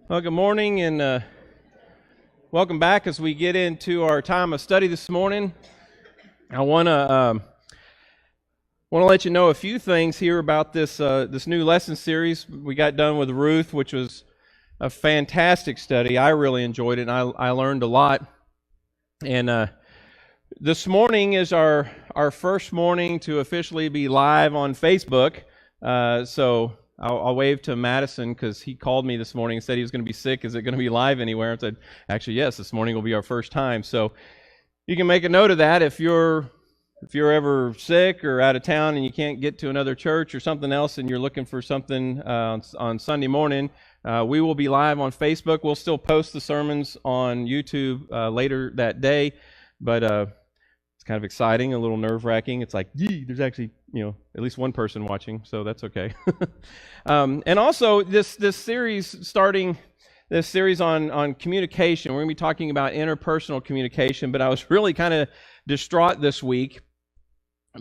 Well, good morning and welcome back as we get into our time of study this morning. I want to let you know a few things here about this new lesson series. We got done with Ruth, which was a fantastic study. I really enjoyed it, and I learned a lot. And this morning is our first morning to officially be live on Facebook. So I'll wave to Madison because he called me this morning and said he was going to be sick. Is it going to be live anywhere? I said, actually, yes, this morning will be our first time. So you can make a note of that if you're ever sick or out of town and you can't get to another church or something else and you're looking for something on Sunday morning. We will be live on Facebook. We'll still post the sermons on YouTube later that day, but it's kind of exciting, a little nerve-wracking. It's like, gee, there's actually, at least one person watching, so that's okay. And also, this series on communication, we're going to be talking about interpersonal communication, but I was really kind of distraught this week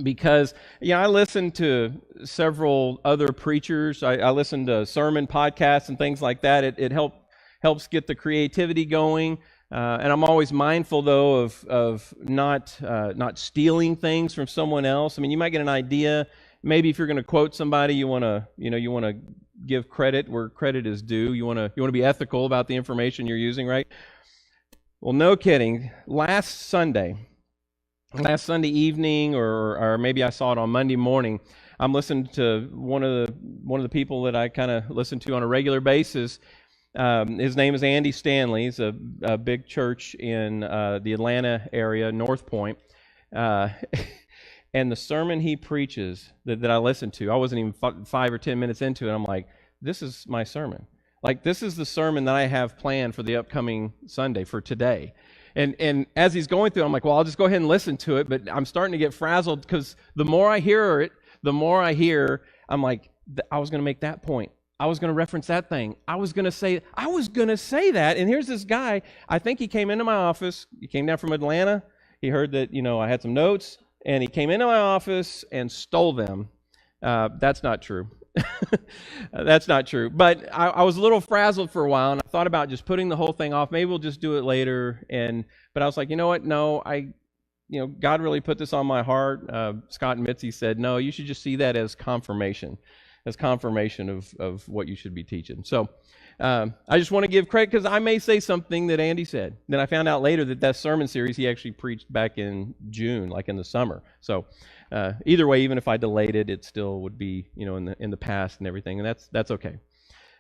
because, I listened to several other preachers. I listened to sermon podcasts and things like that. It helps get the creativity going. And I'm always mindful, though, of not stealing things from someone else. I mean, you might get an idea. Maybe if you're going to quote somebody, you want to give credit where credit is due. You want to be ethical about the information you're using, right? Well, no kidding. Last Sunday evening, or maybe I saw it on Monday morning, I'm listening to one of the people that I kind of listen to on a regular basis. His name is Andy Stanley. He's a big church in the Atlanta area, North Point. And the sermon he preaches that I listened to, I wasn't even 5 or 10 minutes into it. I'm like, this is my sermon. Like, this is the sermon that I have planned for the upcoming Sunday, for today. And as he's going through it, I'm like, well, I'll just go ahead and listen to it. But I'm starting to get frazzled because the more I hear, I'm like, I was going to make that point. I was going to reference that thing. I was going to say that. And here's this guy. I think he came into my office. He came down from Atlanta. He heard that, I had some notes, and he came into my office and stole them. That's not true. That's not true. But I was a little frazzled for a while, and I thought about just putting the whole thing off. Maybe we'll just do it later. But I was like, you know what? No, God really put this on my heart. Scott and Mitzi said, no, you should just see that as confirmation. Of what you should be teaching. So I just want to give credit because I may say something that Andy said. Then I found out later that sermon series he actually preached back in June, like in the summer. So either way, even if I delayed it, it still would be, in the past and everything, and that's okay.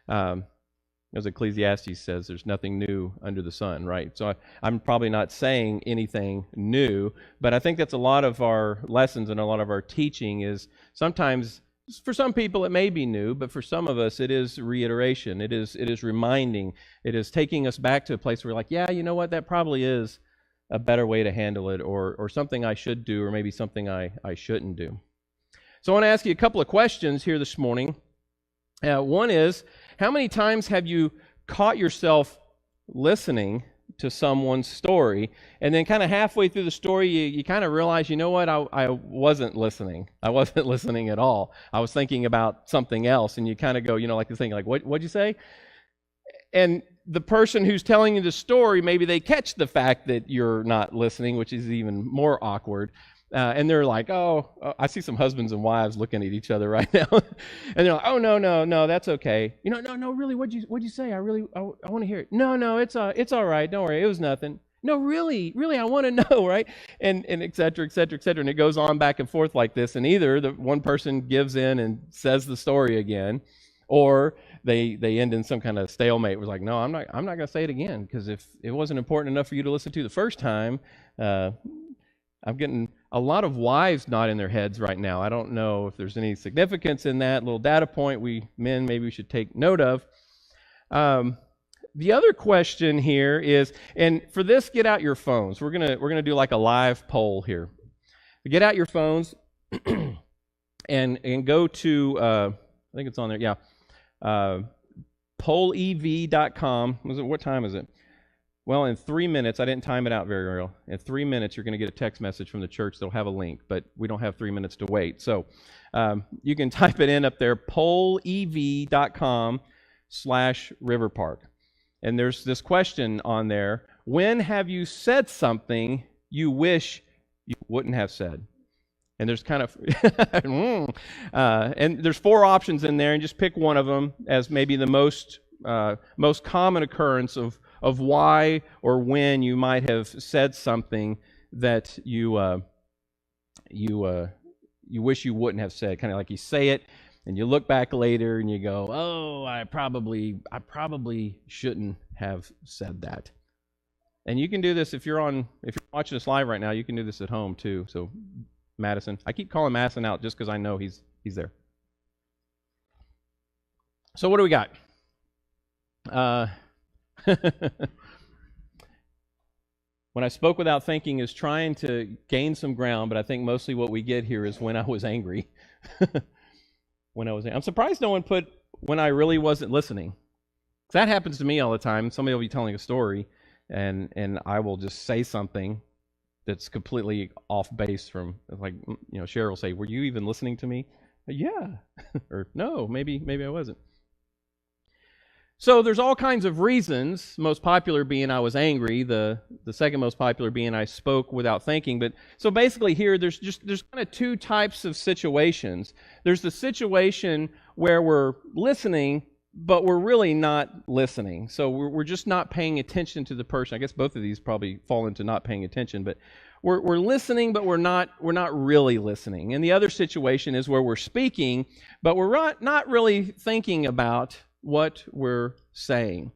As Ecclesiastes says, there's nothing new under the sun, right? So I'm probably not saying anything new, but I think that's a lot of our lessons and a lot of our teaching is sometimes. For some people, it may be new, but for some of us, it is reiteration. It is reminding. It is taking us back to a place where we're like, yeah, you know what? That probably is a better way to handle it, or something I should do, or maybe something I shouldn't do. So I want to ask you a couple of questions here this morning. One is, how many times have you caught yourself listening to someone's story, and then kind of halfway through the story, you kind of realize, you know what, I wasn't listening. I wasn't listening at all. I was thinking about something else, and you kind of go, like this thing, like, what'd you say? And the person who's telling you the story, maybe they catch the fact that you're not listening, which is even more awkward. And they're like, oh, I see some husbands and wives looking at each other right now. And they're like, oh, no, that's okay. No, really, what'd you say? I want to hear it. No, it's all right. Don't worry. It was nothing. No, really, I want to know, right? And et cetera, et cetera, et cetera. And it goes on back and forth like this. And either the one person gives in and says the story again, or they end in some kind of stalemate. It was like, no, I'm not going to say it again, because if it wasn't important enough for you to listen to the first time, I'm getting a lot of wives nodding their heads right now. I don't know if there's any significance in that little data point maybe we should take note of. The other question here is, and for this, get out your phones. We're gonna do like a live poll here. Get out your phones and go to I think it's on there. Yeah, pollev.com. What time is it? Well, in 3 minutes, I didn't time it out very well. In 3 minutes, you're going to get a text message from the church that'll have a link, but we don't have 3 minutes to wait. So you can type it in up there, pollev.com/riverpark. And there's this question on there: when have you said something you wish you wouldn't have said? And there's kind of, and there's 4 options in there, and just pick one of them as maybe the most common occurrence of why or when you might have said something that you wish you wouldn't have said. Kind of like you say it, and you look back later and you go, "Oh, I probably shouldn't have said that." And you can do this if you're watching this live right now. You can do this at home too. So, Madison, I keep calling Madison out just because I know he's there. So what do we got? When I spoke without thinking is trying to gain some ground, but I think mostly what we get here is when I was angry. I'm surprised no one put when I really wasn't listening. That happens to me all the time. Somebody will be telling a story, and I will just say something that's completely off base from, like, Cheryl will say, "Were you even listening to me?" "Yeah." Or, "No, maybe I wasn't." So there's all kinds of reasons, most popular being I was angry, the second most popular being I spoke without thinking. But so basically here there's kind of 2 types of situations. There's the situation where we're listening, but we're really not listening. So we're just not paying attention to the person. I guess both of these probably fall into not paying attention, but we're listening, but we're not really listening. And the other situation is where we're speaking, but we're not really thinking about what we're saying.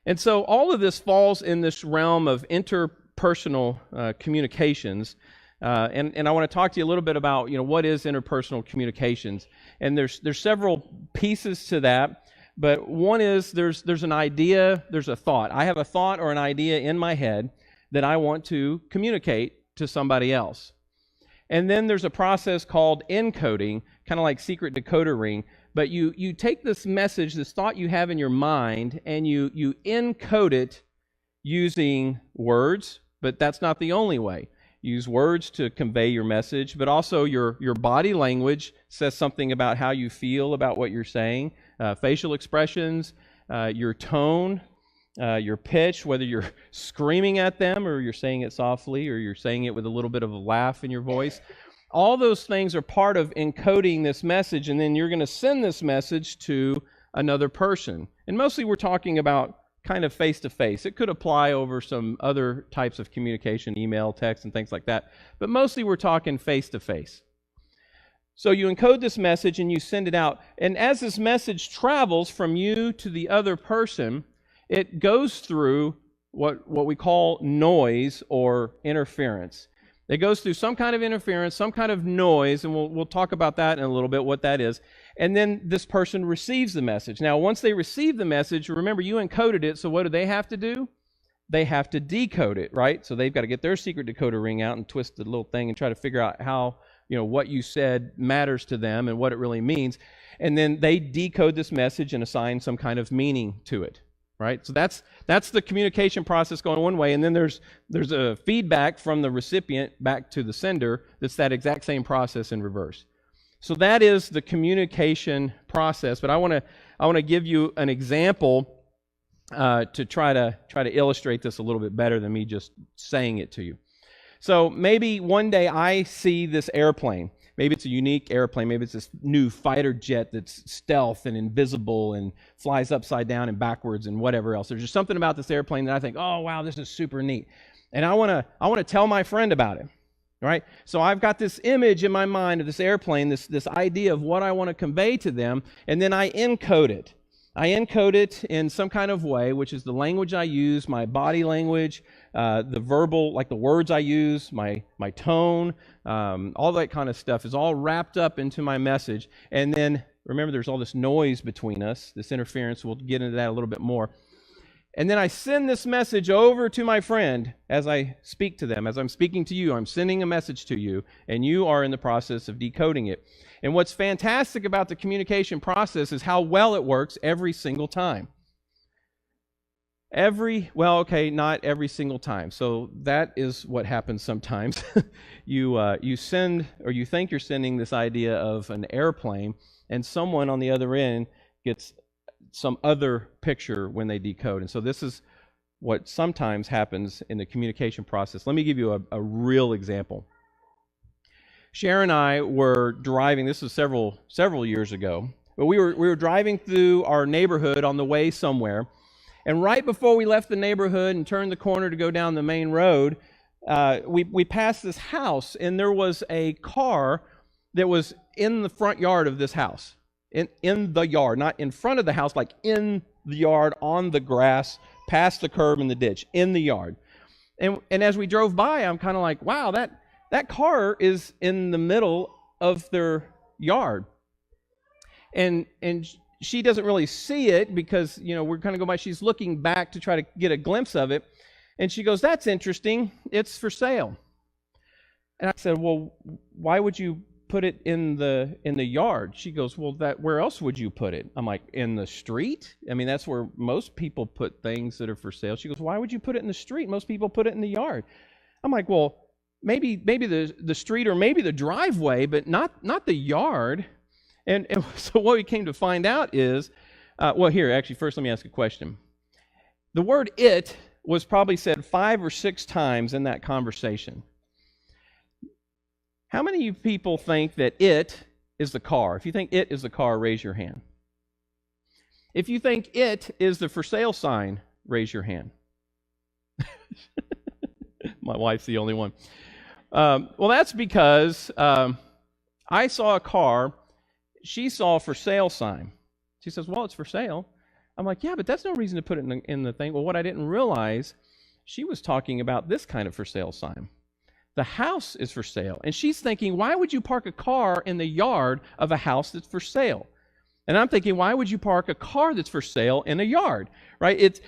And so all of this falls in this realm of interpersonal communications. And I want to talk to you a little bit about, what is interpersonal communications. And there's several pieces to that. But one is there's an idea, there's a thought. I have a thought or an idea in my head that I want to communicate to somebody else. And then there's a process called encoding, kind of like secret decoder ring. But you take this message, this thought you have in your mind, and you encode it using words, but that's not the only way. Use words to convey your message, but also your body language says something about how you feel about what you're saying. Facial expressions, your tone, your pitch, whether you're screaming at them or you're saying it softly or you're saying it with a little bit of a laugh in your voice. All those things are part of encoding this message, and then you're going to send this message to another person. And mostly we're talking about kind of face-to-face. It could apply over some other types of communication, email, text, and things like that. But mostly we're talking face-to-face. So you encode this message and you send it out. And as this message travels from you to the other person, it goes through what we call noise or interference. It goes through some kind of interference, some kind of noise, and we'll talk about that in a little bit, what that is. And then this person receives the message. Now, once they receive the message, remember, you encoded it, so what do they have to do? They have to decode it, right? So they've got to get their secret decoder ring out and twist the little thing and try to figure out how, what you said matters to them and what it really means. And then they decode this message and assign some kind of meaning to it. Right? So that's the communication process going one way, and then there's a feedback from the recipient back to the sender that's that exact same process in reverse. So that is the communication process. But I want to give you an example to try to illustrate this a little bit better than me just saying it to you. So maybe one day I see this airplane. Maybe it's a unique airplane. Maybe it's this new fighter jet that's stealth and invisible and flies upside down and backwards and whatever else. There's just something about this airplane that I think, oh, wow, this is super neat. And I want to tell my friend about it, right? So I've got this image in my mind of this airplane, this idea of what I want to convey to them, and then I encode it. I encode it in some kind of way, which is the language I use, my body language, the verbal, like the words I use, my tone, all that kind of stuff is all wrapped up into my message. And then, remember, there's all this noise between us, this interference. We'll get into that a little bit more. And then I send this message over to my friend as I speak to them. As I'm speaking to you, I'm sending a message to you, and you are in the process of decoding it. And what's fantastic about the communication process is how well it works every single time. Not every single time. So that is what happens sometimes. You send, or you think you're sending this idea of an airplane, and someone on the other end gets some other picture when they decode. And so this is what sometimes happens in the communication process. Let me give you a real example. Sharon and I were driving, this was several years ago, but we were driving through our neighborhood on the way somewhere, and right before we left the neighborhood and turned the corner to go down the main road, we passed this house, and there was a car that was in the front yard of this house. In the yard, not in front of the house, like in the yard, on the grass, past the curb and the ditch, in the yard. And as we drove by, I'm kind of like, wow, that car is in the middle of their yard. And she doesn't really see it because, we're kind of going by. She's looking back to try to get a glimpse of it. And she goes, that's interesting. It's for sale. And I said, well, why would you put it in the yard? She goes, well, where else would you put it? I'm like, in the street? I mean, that's where most people put things that are for sale. She goes, why would you put it in the street? Most people put it in the yard. I'm like, well, maybe the street or maybe the driveway, but not the yard. And so what we came to find out is, first let me ask a question. The word "it" was probably said 5 or 6 times in that conversation. How many of you people think that it is the car? If you think it is the car, raise your hand. If you think it is the for sale sign, raise your hand. My wife's the only one. Well, that's because I saw a car. She saw a for sale sign. She says, well, it's for sale. I'm like, yeah, but that's no reason to put it in the thing. Well, what I didn't realize, she was talking about this kind of for sale sign. The house is for sale. And she's thinking, why would you park a car in the yard of a house that's for sale? And I'm thinking, why would you park a car that's for sale in a yard? Right? It's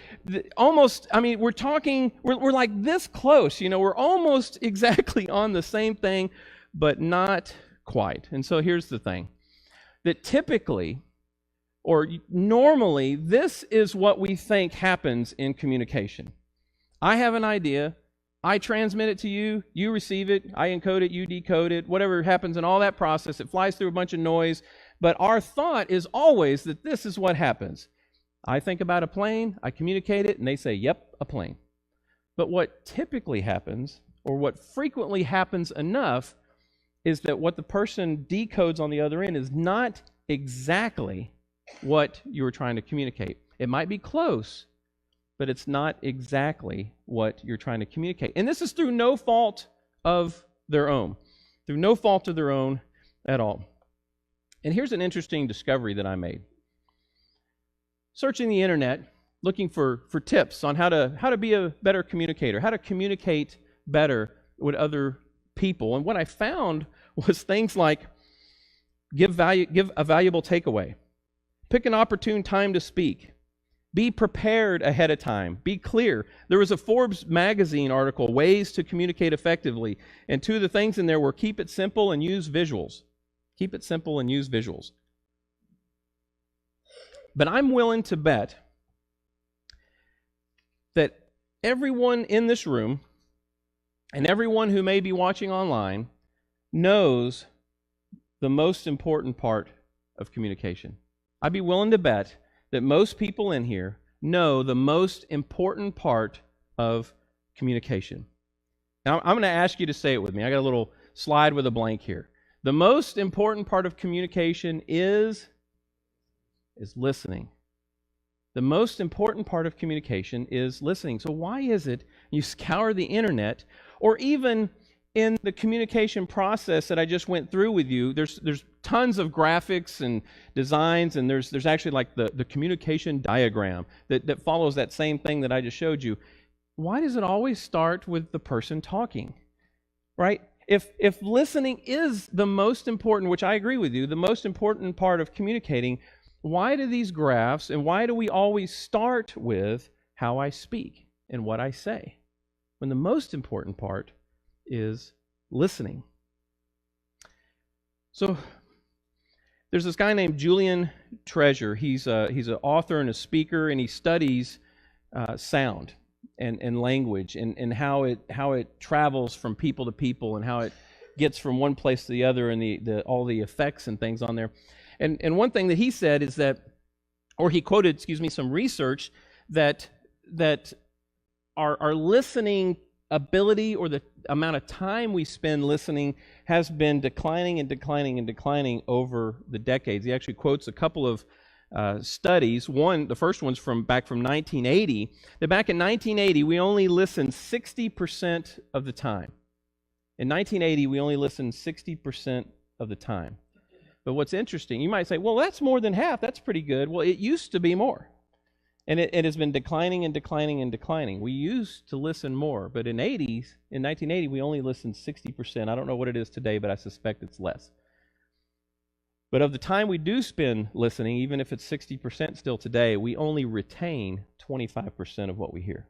almost, we're talking, we're like this close, we're almost exactly on the same thing, but not quite. And so here's the thing, that typically, or normally, this is what we think happens in communication. I have an idea. I transmit it to you, you receive it, I encode it, you decode it, whatever happens in all that process, it flies through a bunch of noise, but our thought is always that this is what happens. I think about a plane, I communicate it, and they say, yep, a plane. But what typically happens, or what frequently happens enough, is that what the person decodes on the other end is not exactly what you were trying to communicate. It might be close, but it's not exactly what you're trying to communicate. And this is through no fault of their own. Through no fault of their own at all. And here's an interesting discovery that I made. Searching the internet, looking for tips on how to be a better communicator, how to communicate better with other people. And what I found was things like give a valuable takeaway, pick an opportune time to speak, be prepared ahead of time. Be clear. There was a Forbes magazine article, Ways to Communicate Effectively, and 2 of the things in there were keep it simple and use visuals. Keep it simple and use visuals. But I'm willing to bet that everyone in this room and everyone who may be watching online knows the most important part of communication. I'd be willing to bet that most people in here know the most important part of communication. Now, I'm going to ask you to say it with me. I got a little slide with a blank here. The most important part of communication is listening. The most important part of communication is listening. So why is it you scour the internet, or even in the communication process that I just went through with you, there's tons of graphics and designs, and there's actually like the communication diagram that follows that same thing that I just showed you. Why does it always start with the person talking? Right? If listening is the most important, which I agree with you, the most important part of communicating, why do these graphs and why do we always start with how I speak and what I say, when the most important part is listening? So there's this guy named Julian Treasure. He's an author and a speaker, and he studies sound and language and how it travels from people to people and how it gets from one place to the other, and all the effects and things on there. And one thing that he said is that or he quoted, some research that our listening ability, or the amount of time we spend listening, has been declining and declining and declining over the decades. He actually quotes a couple of studies. The first one's back from 1980, that back in 1980, we only listened 60% of the time. In 1980, we only listened 60% of the time. But what's interesting, you might say, well, that's more than half. That's pretty good. Well, it used to be more. And it has been declining and declining and declining. We used to listen more, but in 1980, we only listened 60%. I don't know what it is today, but I suspect it's less. But of the time we do spend listening, even if it's 60% still today, we only retain 25% of what we hear.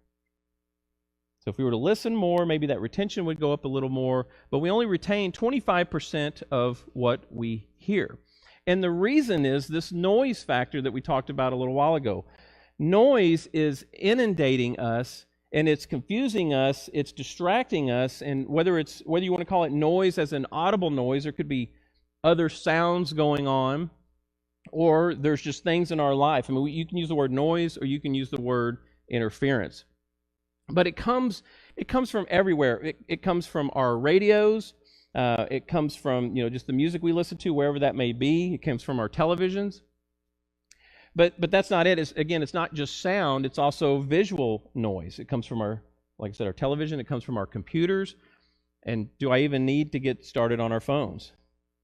So if we were to listen more, maybe that retention would go up a little more, but we only retain 25% of what we hear. And the reason is this noise factor that we talked about a little while ago. Noise is inundating us, and it's confusing us, it's distracting us, and whether you want to call it noise as an audible noise, there could be other sounds going on, or there's just things in our life. I mean, you can use the word noise, or you can use the word interference. But it comes from everywhere. It comes from our radios. It comes from just the music we listen to, wherever that may be. It comes from our televisions. But that's not it. It's not just sound. It's also visual noise. It comes from our television. It comes from our computers. And do I even need to get started on our phones?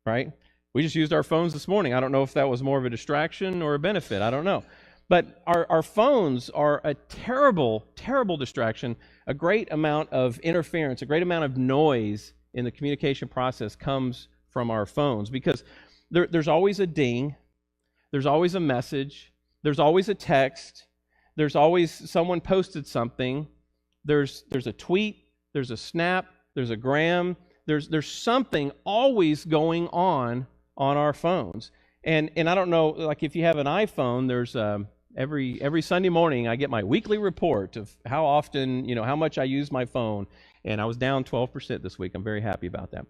Right? We just used our phones this morning. I don't know if that was more of a distraction or a benefit. I don't know. But our phones are a terrible, terrible distraction. A great amount of interference, a great amount of noise in the communication process comes from our phones, because there's always a ding. There's always a message. There's always a text. There's always someone posted something. There's a tweet. There's a snap. There's a gram. There's something always going on our phones. And I don't know, like if you have an iPhone, there's every Sunday morning I get my weekly report of how often, how much I use my phone. And I was down 12% this week. I'm very happy about that.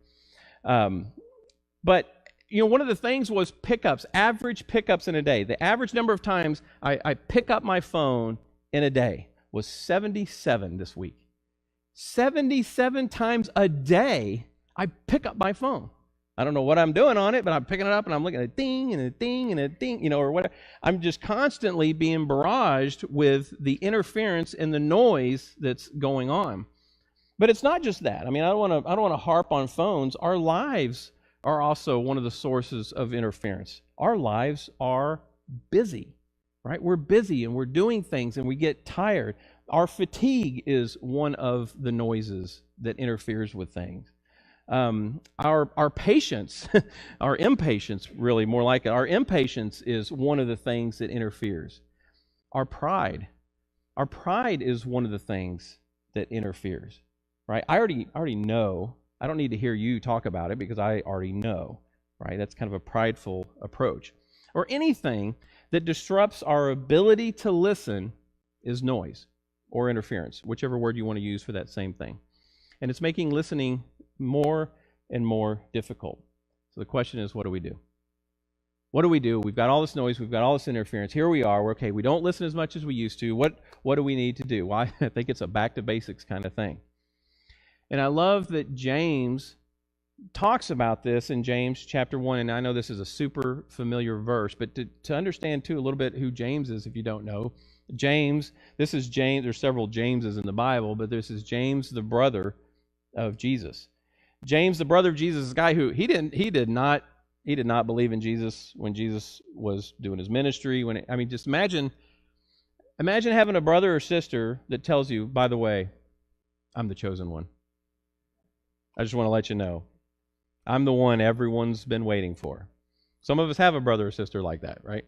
But one of the things was pickups, average pickups in a day. The average number of times I pick up my phone in a day was 77 this week. 77 times a day I pick up my phone. I don't know what I'm doing on it, but I'm picking it up and I'm looking at a ding and a ding and a ding, or whatever. I'm just constantly being barraged with the interference and the noise that's going on. But it's not just that. I mean, I don't want to harp on phones. Our lives are also one of the sources of interference. Our lives are busy, right? We're busy and we're doing things and we get tired. Our fatigue is one of the noises that interferes with things. Our patience, our impatience, really more like it. Our impatience is one of the things that interferes. Our pride is one of the things that interferes, right? I already know. I don't need to hear you talk about it because I already know, right? That's kind of a prideful approach. Or anything that disrupts our ability to listen is noise or interference, whichever word you want to use for that same thing. And it's making listening more and more difficult. So the question is, what do we do? What do we do? We've got all this noise, we've got all this interference. Here we are, we don't listen as much as we used to. What do we need to do? Well, I think it's a back to basics kind of thing. And I love that James talks about this in James chapter 1, and I know this is a super familiar verse, but to understand too a little bit who James is, if you don't know, this is James, there's several Jameses in the Bible, but this is James, the brother of Jesus. James, the brother of Jesus, is a guy who he did not believe in Jesus when Jesus was doing his ministry. Just imagine having a brother or sister that tells you, by the way, I'm the chosen one. I just want to let you know, I'm the one everyone's been waiting for. Some of us have a brother or sister like that, right?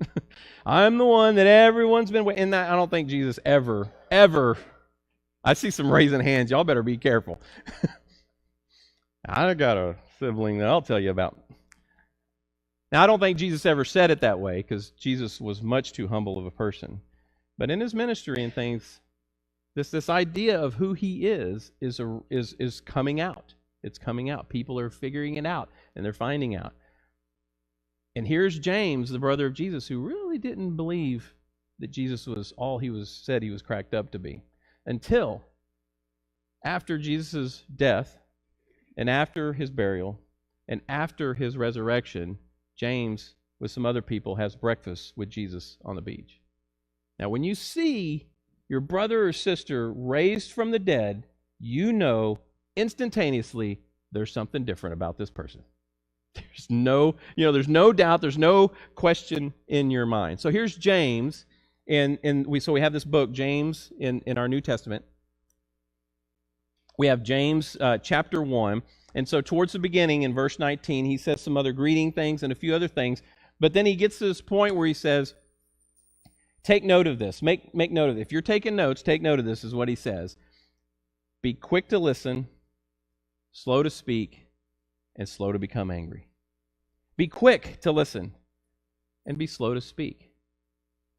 I'm the one that everyone's been waiting. And I don't think Jesus ever, I see some raising hands. Y'all better be careful. I got a sibling that I'll tell you about. Now, I don't think Jesus ever said it that way because Jesus was much too humble of a person. But in his ministry and things, this idea of who he is coming out. It's coming out. People are figuring it out, and they're finding out. And here's James, the brother of Jesus, who really didn't believe that Jesus was all he was said he was cracked up to be. Until after Jesus' death and after his burial and after his resurrection, James, with some other people, has breakfast with Jesus on the beach. Now, when you see your brother or sister raised from the dead, you know instantaneously there's something different about this person. There's no doubt, there's no question in your mind. So here's James, and we have this book, James, in our New Testament. We have James chapter 1, and so towards the beginning in verse 19, he says some other greeting things and a few other things, but then he gets to this point where he says, take note of this, make note of it. If you're taking notes, take note of this, is what he says. Be quick to listen, slow to speak, and slow to become angry. Be quick to listen and be slow to speak.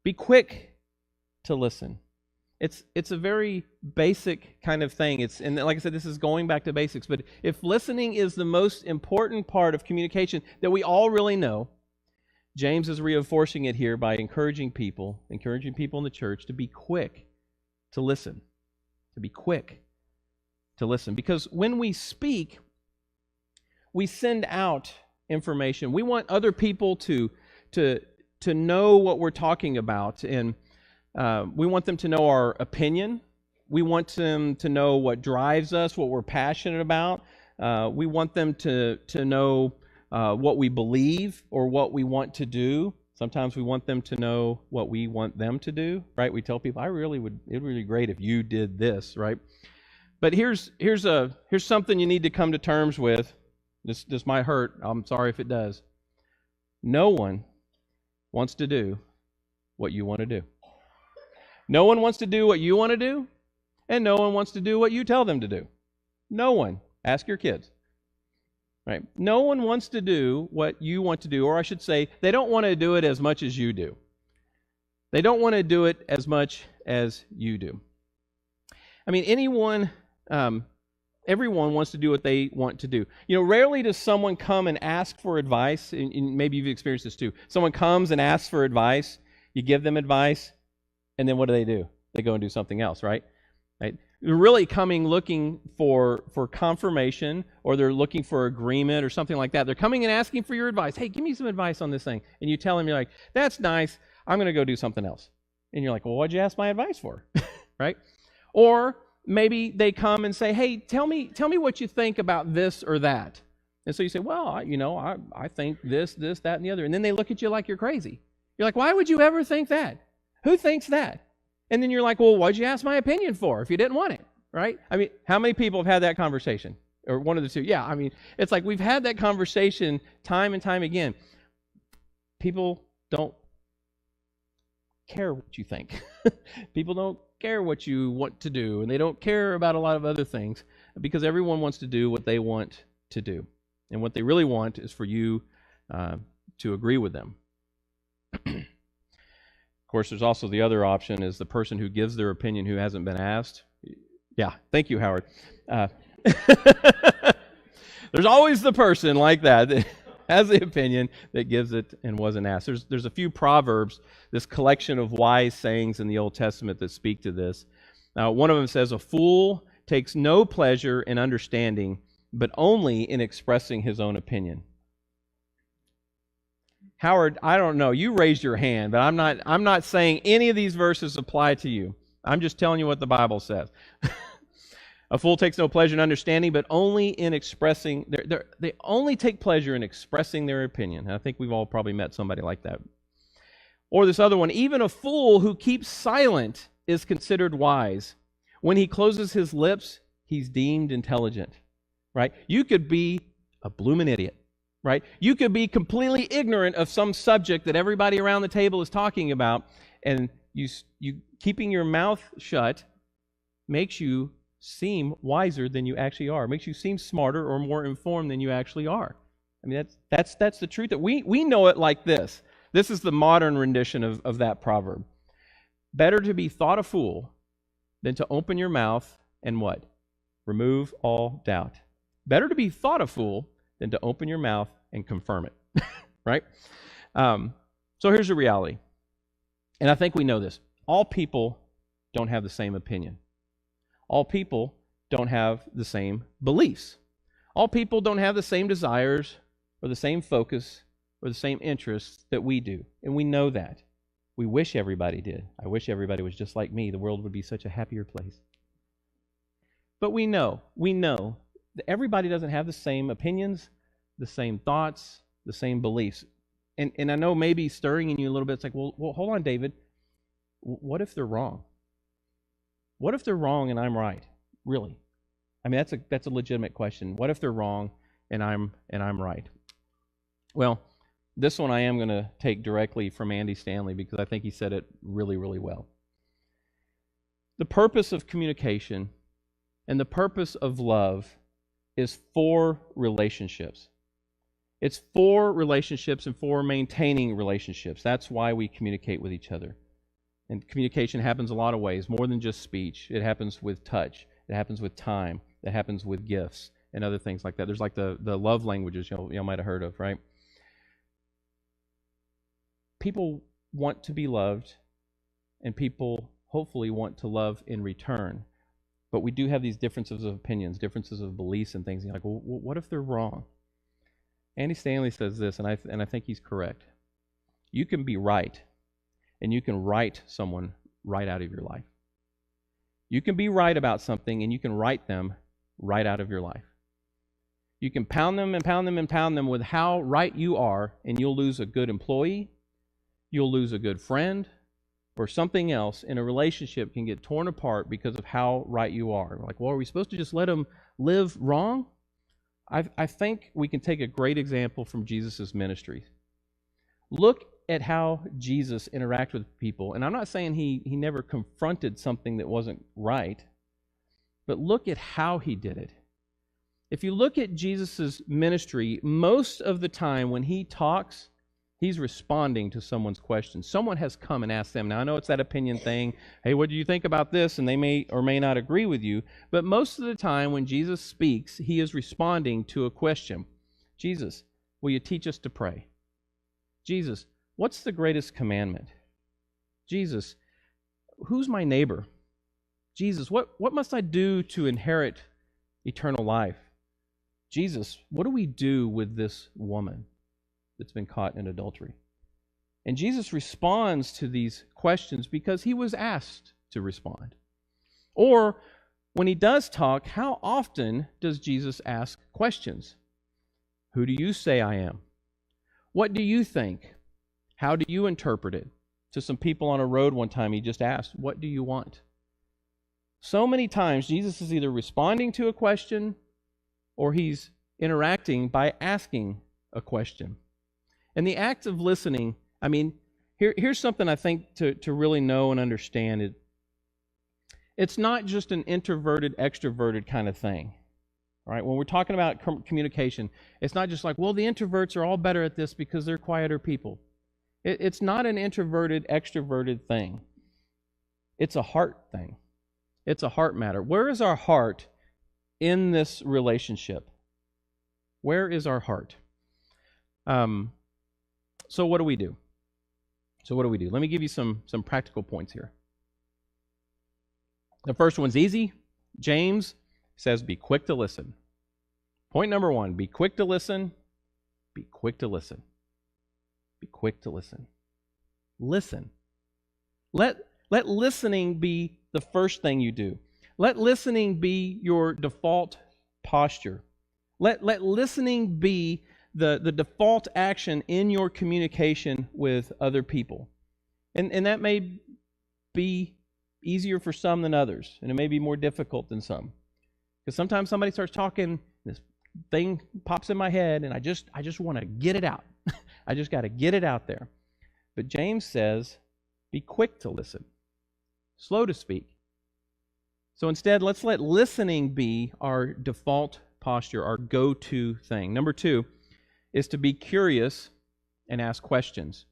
Be quick to listen. It's a very basic kind of thing. And like I said, this is going back to basics. But if listening is the most important part of communication that we all really know, James is reinforcing it here by encouraging people in the church to be quick to listen. To be quick to listen. Because when we speak, we send out information. We want other people to know what we're talking about, and we want them to know our opinion. We want them to know what drives us, what we're passionate about. We want them to know what we believe or what we want to do. Sometimes we want them to know what we want them to do, right? We tell people, it would be great if you did this, right? But here's something you need to come to terms with. This might hurt. I'm sorry if it does. No one wants to do what you want to do. No one wants to do what you want to do, and no one wants to do what you tell them to do. No one. Ask your kids. Right? No one wants to do what you want to do, or I should say, they don't want to do it as much as you do. They don't want to do it as much as you do. I mean, everyone wants to do what they want to do. Rarely does someone come and ask for advice, and maybe you've experienced this too. Someone comes and asks for advice, you give them advice, and then what do? They go and do something else, right? They're really coming looking for confirmation, or they're looking for agreement or something like that. They're coming and asking for your advice. Hey, give me some advice on this thing. And you tell them, you're like, that's nice, I'm going to go do something else. And you're like, well, what'd you ask my advice for? Right? Or maybe they come and say, hey, tell me what you think about this or that. And so you say, well, I think this, that, and the other. And then they look at you like you're crazy. You're like, why would you ever think that? Who thinks that? And then you're like, well, what'd you ask my opinion for if you didn't want it, right? I mean, how many people have had that conversation? Or one of the two? Yeah, I mean, it's like we've had that conversation time and time again. People don't care what you think. People don't care what you want to do, and they don't care about a lot of other things because everyone wants to do what they want to do. And what they really want is for you to agree with them. Of course, there's also the other option, is the person who gives their opinion who hasn't been asked. Yeah, thank you, Howard. There's always the person like that has the opinion that gives it and wasn't asked. There's a few proverbs, this collection of wise sayings in the Old Testament that speak to this. One of them says, a fool takes no pleasure in understanding, but only in expressing his own opinion. Howard, I don't know. You raised your hand, but I'm not saying any of these verses apply to you. I'm just telling you what the Bible says. A fool takes no pleasure in understanding, but only in expressing. They only take pleasure in expressing their opinion. And I think we've all probably met somebody like that. Or this other one, even a fool who keeps silent is considered wise. When he closes his lips, he's deemed intelligent. Right? You could be a bloomin' idiot. Right? You could be completely ignorant of some subject that everybody around the table is talking about, and you keeping your mouth shut makes you seem wiser than you actually are. It makes you seem smarter or more informed than you actually are. I mean, that's the truth. That we know it like this. This is the modern rendition of that proverb. Better to be thought a fool than to open your mouth and what? Remove all doubt. Better to be thought a fool than to open your mouth and confirm it. Right? So here's the reality. And I think we know this. All people don't have the same opinion. All people don't have the same beliefs. All people don't have the same desires or the same focus or the same interests that we do. And we know that. We wish everybody did. I wish everybody was just like me. The world would be such a happier place. But we know that everybody doesn't have the same opinions, the same thoughts, the same beliefs. And I know maybe stirring in you a little bit, it's like, well, hold on, David. What if they're wrong? What if they're wrong and I'm right? Really? I mean, that's a legitimate question. What if they're wrong and I'm right? Well, this one I am going to take directly from Andy Stanley because I think he said it really, really well. The purpose of communication and the purpose of love is for relationships. It's for relationships and for maintaining relationships. That's why we communicate with each other. And communication happens a lot of ways, more than just speech. It happens with touch. It happens with time. It happens with gifts and other things like that. There's like the love languages y'all might have heard of, right? People want to be loved, and people hopefully want to love in return. But we do have these differences of opinions, differences of beliefs and things. You're like, well, what if they're wrong? Andy Stanley says this, and I think he's correct. You can be right, and you can write someone right out of your life. You can be right about something, and you can write them right out of your life. You can pound them and pound them and pound them with how right you are, and you'll lose a good employee, you'll lose a good friend, or something else, and a relationship can get torn apart because of how right you are. Like, well, are we supposed to just let them live wrong? I think we can take a great example from Jesus' ministry. Look at how Jesus interacted with people. And I'm not saying he never confronted something that wasn't right, but look at how he did it. If you look at Jesus' ministry, most of the time when he talks, he's responding to someone's question. Someone has come and asked them. Now, I know it's that opinion thing. Hey, what do you think about this? And they may or may not agree with you. But most of the time when Jesus speaks, he is responding to a question. Jesus, will you teach us to pray? Jesus, what's the greatest commandment? Jesus, who's my neighbor? Jesus, what must I do to inherit eternal life? Jesus, what do we do with this woman that's been caught in adultery? And Jesus responds to these questions because he was asked to respond. Or when he does talk, how often does Jesus ask questions? Who do you say I am? What do you think? How do you interpret it? To some people on a road one time, he just asked, what do you want? So many times, Jesus is either responding to a question or he's interacting by asking a question. And the act of listening, I mean, here's something I think to really know and understand it. It's not just an introverted, extroverted kind of thing. All right? When we're talking about communication, it's not just like, well, the introverts are all better at this because they're quieter people. It's not an introverted, extroverted thing. It's a heart thing. It's a heart matter. Where is our heart in this relationship? Where is our heart? So what do we do? Let me give you some practical points here. The first one's easy. James says, be quick to listen. Point number 1, be quick to listen. Be quick to listen. Be quick to listen. Listen. Let listening be the first thing you do. Let listening be your default posture. Let listening be the default action in your communication with other people. And that may be easier for some than others, and it may be more difficult than some. Because sometimes somebody starts talking, this thing pops in my head, and I just want to get it out. I just got to get it out there. But James says, be quick to listen, slow to speak. So instead, let's let listening be our default posture, our go-to thing. Number 2 is to be curious and ask questions.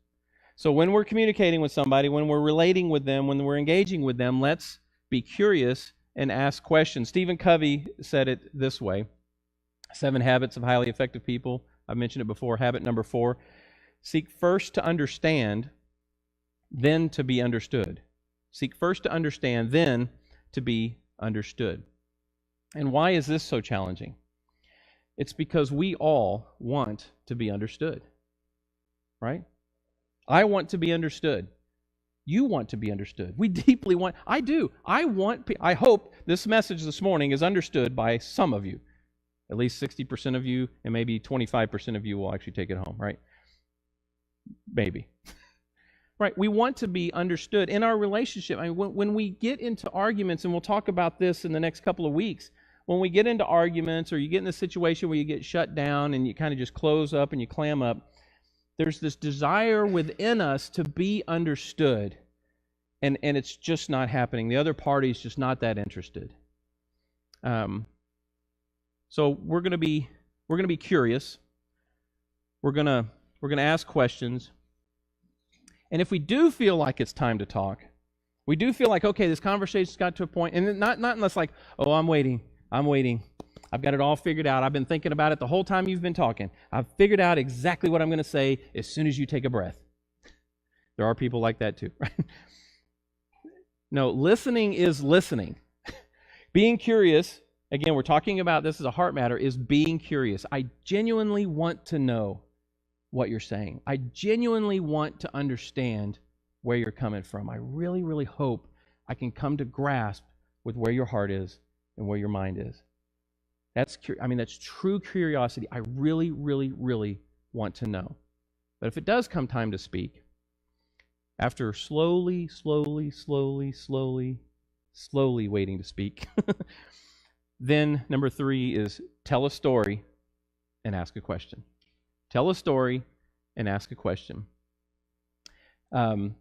So when we're communicating with somebody, when we're relating with them, when we're engaging with them, let's be curious and ask questions. Stephen Covey said it this way, 7 Habits of Highly Effective People. I've mentioned it before. Habit number 4, seek first to understand then to be understood. Seek first to understand, then to be understood. And why is this so challenging? It's because we all want to be understood, right? I want to be understood. You want to be understood. We deeply want, I do. I hope this message this morning is understood by some of you. At least 60% of you, and maybe 25% of you will actually take it home, right? Maybe. Right, we want to be understood in our relationship. I mean, when we get into arguments, and we'll talk about this in the next couple of weeks, when we get into arguments or you get in a situation where you get shut down and you kind of just close up and you clam up, there's this desire within us to be understood, and it's just not happening. The other party's just not that interested. So we're going to be curious. We're going to ask questions. And if we do feel like it's time to talk, we do feel like, okay, this conversation's got to a point, and not unless like, oh, I'm waiting. I've got it all figured out. I've been thinking about it the whole time you've been talking. I've figured out exactly what I'm going to say as soon as you take a breath. There are people like that too, right? No, listening is listening. Being curious, again, we're talking about this as a heart matter, is being curious. I genuinely want to know what you're saying. I genuinely want to understand where you're coming from. I really, really hope I can come to grasp with where your heart is and where your mind is. That's true curiosity. I really, really, really want to know. But if it does come time to speak, after slowly waiting to speak, then number 3 is tell a story and ask a question. Tell a story and ask a question. The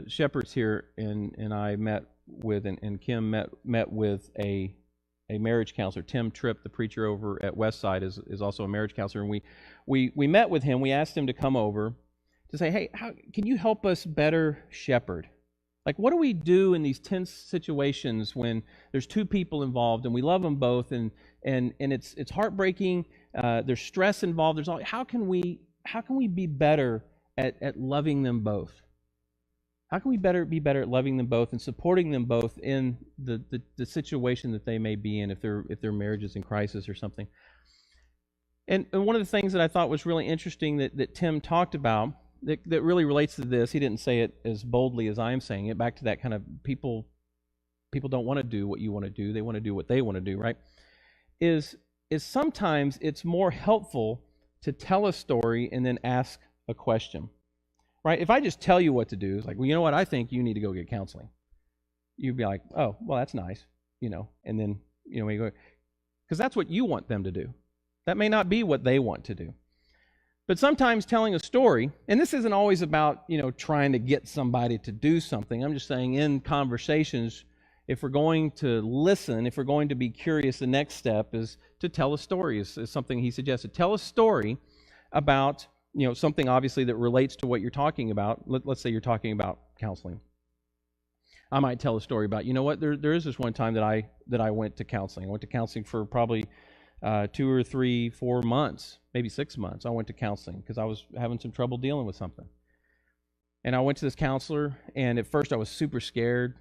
shepherds here and I met with, and Kim met with a marriage counselor. Tim Tripp, the preacher over at Westside, is also a marriage counselor. And we met with him. We asked him to come over to say, hey, how can you help us better shepherd? Like, what do we do in these tense situations when there's 2 people involved and we love them both, and it's heartbreaking? There's stress involved. There's all. How can we be better at loving them both? How can we be better at loving them both and supporting them both in the situation that they may be in if their marriage is in crisis or something? And one of the things that I thought was really interesting that Tim talked about that really relates to this, he didn't say it as boldly as I'm saying it, back to that kind of people don't want to do what you want to do, they want to do what they want to do, right? Is sometimes it's more helpful to tell a story and then ask a question, right? If I just tell you what to do, it's like, well, you know what, I think you need to go get counseling. You'd be like, oh, well, that's nice, and then, when you go, because that's what you want them to do. That may not be what they want to do. But sometimes telling a story, and this isn't always about, trying to get somebody to do something. I'm just saying in conversations, if we're going to listen, if we're going to be curious, the next step is to tell a story, is something he suggested. Tell a story about, something obviously that relates to what you're talking about. Let's say you're talking about counseling. I might tell a story about, there is this one time that I went to counseling. I went to counseling for probably 2 or 3, 4 months, maybe 6 months. I went to counseling because I was having some trouble dealing with something. And I went to this counselor, and at first I was super scared.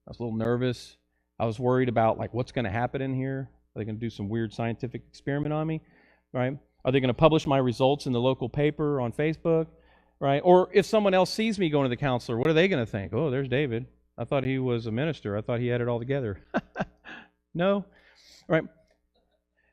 I was a little nervous. I was worried about, like, what's going to happen in here? Are they going to do some weird scientific experiment on me, right? Are they going to publish my results in the local paper on Facebook, right? Or if someone else sees me going to the counselor, what are they going to think? Oh, there's David. I thought he was a minister. I thought he had it all together. No, right?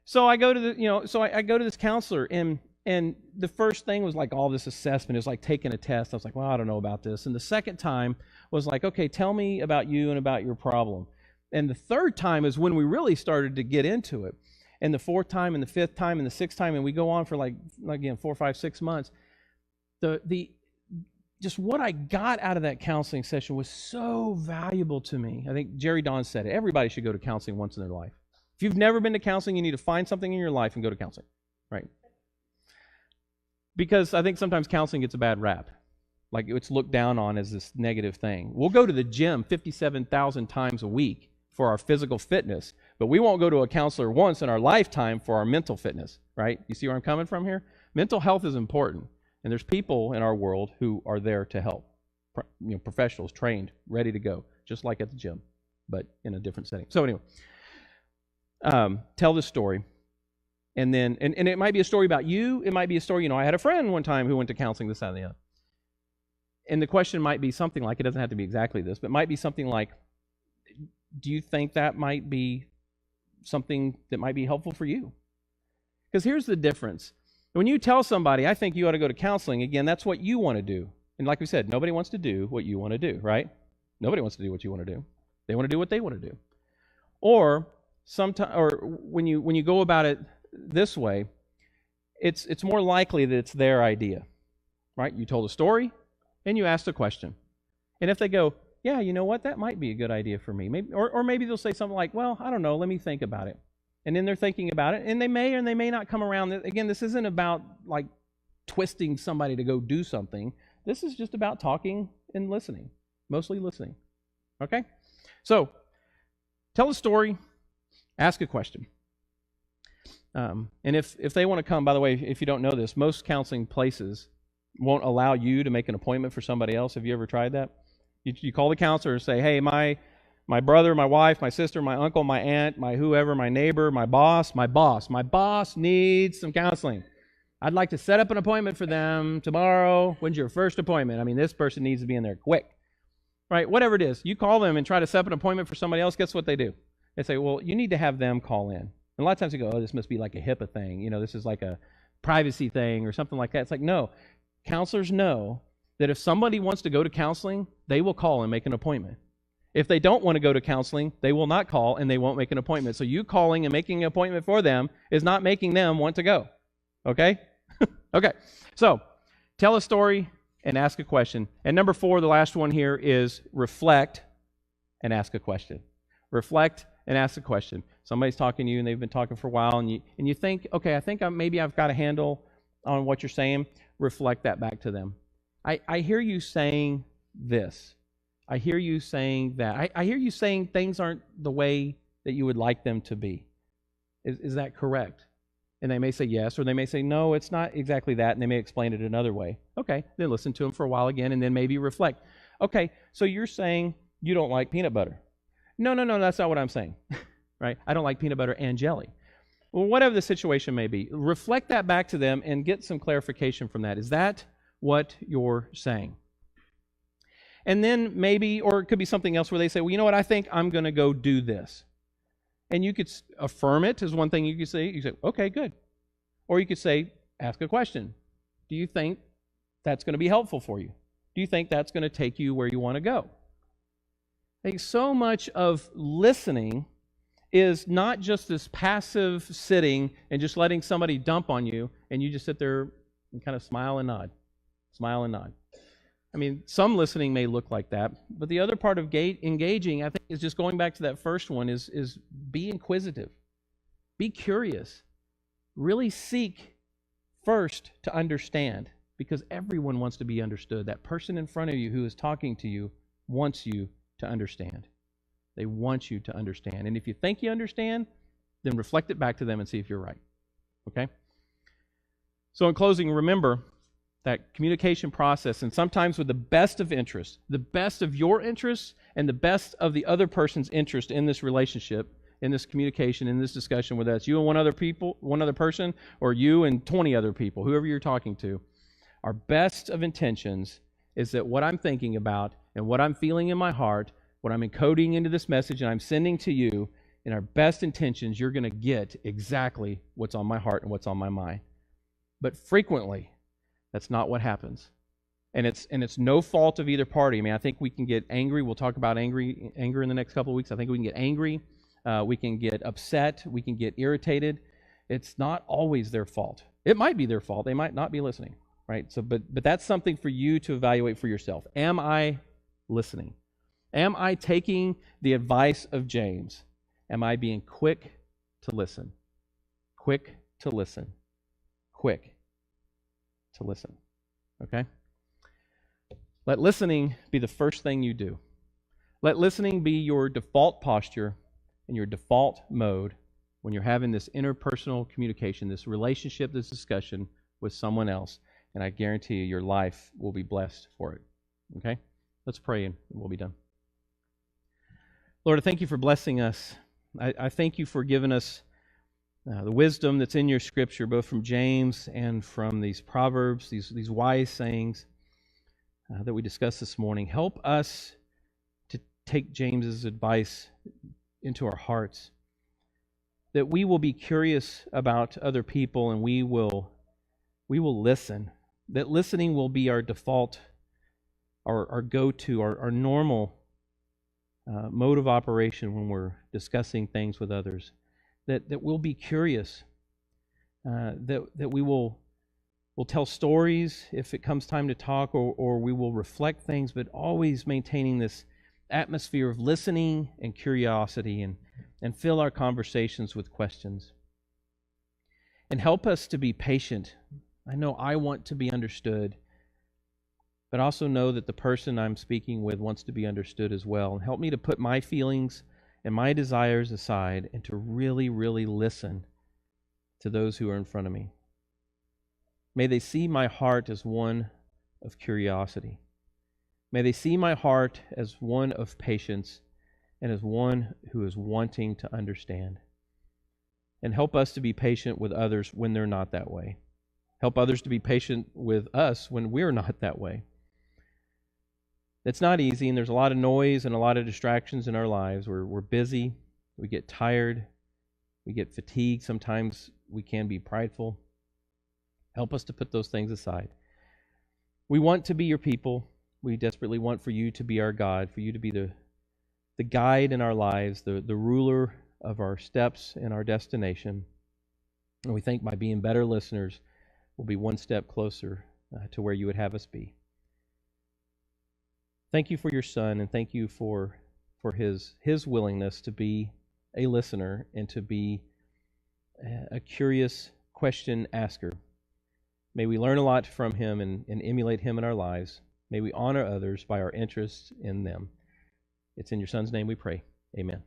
So I go to I go to this counselor, and the first thing was like all this assessment. It was like taking a test. I was like, well, I don't know about this. And the second time was like, okay, tell me about you and about your problem. And the third time is when we really started to get into it. And the fourth time and the fifth time and the sixth time, and we go on for like, again, 4, 5, 6 months. Just what I got out of that counseling session was so valuable to me. I think Jerry Don said it. Everybody should go to counseling once in their life. If you've never been to counseling, you need to find something in your life and go to counseling, right? Because I think sometimes counseling gets a bad rap. Like, it's looked down on as this negative thing. We'll go to the gym 57,000 times a week for our physical fitness, but we won't go to a counselor once in our lifetime for our mental fitness, right? You see where I'm coming from here? Mental health is important. And there's people in our world who are there to help. Professionals, trained, ready to go, just like at the gym, but in a different setting. So anyway, tell this story. And then, and it might be a story about you. It might be a story, I had a friend one time who went to counseling, this, that, and the other. And the question might be something like, it doesn't have to be exactly this, but it might be something like, do you think that might be something that might be helpful for you? Because here's the difference. When you tell somebody, I think you ought to go to counseling, again, that's what you want to do. And like we said, nobody wants to do what you want to do, right? Nobody wants to do what you want to do. They want to do what they want to do. Or when you go about it this way, it's more likely that it's their idea, right? You told a story and you asked a question. And if they go, yeah, you know what, that might be a good idea for me. Maybe, or maybe they'll say something like, well, I don't know, let me think about it. And then they're thinking about it, and they may or they may not come around. Again, this isn't about like twisting somebody to go do something. This is just about talking and listening, mostly listening. Okay? So, tell a story, ask a question. And if they want to come, by the way, if you don't know this, most counseling places won't allow you to make an appointment for somebody else. Have you ever tried that? You call the counselor and say, hey, my brother, my wife, my sister, my uncle, my aunt, my whoever, my neighbor, my boss needs some counseling. I'd like to set up an appointment for them tomorrow. When's your first appointment? I mean, this person needs to be in there quick. Right? Whatever it is. You call them and try to set up an appointment for somebody else, guess what they do? They say, well, you need to have them call in. And a lot of times you go, oh, this must be like a HIPAA thing. This is like a privacy thing or something like that. It's like, no. Counselors know that if somebody wants to go to counseling, they will call and make an appointment. If they don't want to go to counseling, they will not call and they won't make an appointment. So you calling and making an appointment for them is not making them want to go. Okay? Okay. So, tell a story and ask a question. And number 4, the last one here, is reflect and ask a question. Reflect and ask a question. Somebody's talking to you and they've been talking for a while, and you think, okay, I think maybe I've got a handle on what you're saying. Reflect that back to them. I hear you saying this. I hear you saying that. I hear you saying things aren't the way that you would like them to be. Is that correct? And they may say yes, or they may say, no, it's not exactly that, and they may explain it another way. Okay, then listen to them for a while again, and then maybe reflect. Okay, so you're saying you don't like peanut butter. No, that's not what I'm saying. Right? I don't like peanut butter and jelly. Well, whatever the situation may be, reflect that back to them and get some clarification from that. Is that what you're saying? And then maybe, or it could be something else where they say, well, you know what, I think I'm going to go do this. And you could affirm it is one thing you could say. You say, okay, good. Or you could say, ask a question. Do you think that's going to be helpful for you? Do you think that's going to take you where you want to go? I think so much of listening is not just this passive sitting and just letting somebody dump on you and you just sit there and kind of smile and nod. Smile and nod. I mean, some listening may look like that, but the other part of engaging, I think, is just going back to that first one, is be inquisitive. Be curious. Really seek first to understand, because everyone wants to be understood. That person in front of you who is talking to you wants you to understand. They want you to understand. And if you think you understand, then reflect it back to them and see if you're right. Okay? So in closing, remember that communication process, and sometimes with the best of interests, the best of your interests and the best of the other person's interest in this relationship, in this communication, in this discussion, whether that's you and one other person, or you and 20 other people, whoever you're talking to, our best of intentions is that what I'm thinking about and what I'm feeling in my heart, what I'm encoding into this message and I'm sending to you, in our best intentions, you're going to get exactly what's on my heart and what's on my mind. But frequently, that's not what happens. And it's no fault of either party. I mean, I think we can get angry. We'll talk about anger in the next couple of weeks. I think we can get angry. We can get upset. We can get irritated. It's not always their fault. It might be their fault. They might not be listening, right? So, but that's something for you to evaluate for yourself. Am I listening? Am I taking the advice of James? Am I being quick to listen? Quick to listen. Quick to listen. Okay? Let listening be the first thing you do. Let listening be your default posture and your default mode when you're having this interpersonal communication, this relationship, this discussion with someone else. And I guarantee you, your life will be blessed for it. Okay? Let's pray and we'll be done. Lord, I thank you for blessing us. I thank you for giving us the wisdom that's in your scripture, both from James and from these proverbs, these wise sayings that we discussed this morning. Help us to take James's advice into our hearts, that we will be curious about other people and we will listen, that listening will be our default, our go-to, our normal mode of operation when we're discussing things with others, that we'll be curious, that we will tell stories if it comes time to talk, or we will reflect things, but always maintaining this atmosphere of listening and curiosity, and fill our conversations with questions. And help us to be patient. I know I want to be understood, but also know that the person I'm speaking with wants to be understood as well. And help me to put my feelings and my desires aside and to really, really listen to those who are in front of me. May they see my heart as one of curiosity. May they see my heart as one of patience and as one who is wanting to understand. And help us to be patient with others when they're not that way. Help others to be patient with us when we're not that way. It's not easy, and there's a lot of noise and a lot of distractions in our lives. We're busy, we get tired, we get fatigued. Sometimes we can be prideful. Help us to put those things aside. We want to be your people. We desperately want for you to be our God, for you to be the guide in our lives, the ruler of our steps and our destination. And we think by being better listeners, we'll be one step closer to where you would have us be. Thank you for your Son, and thank you for his willingness to be a listener and to be a curious question asker. May we learn a lot from him and emulate him in our lives. May we honor others by our interest in them. It's in your Son's name we pray. Amen.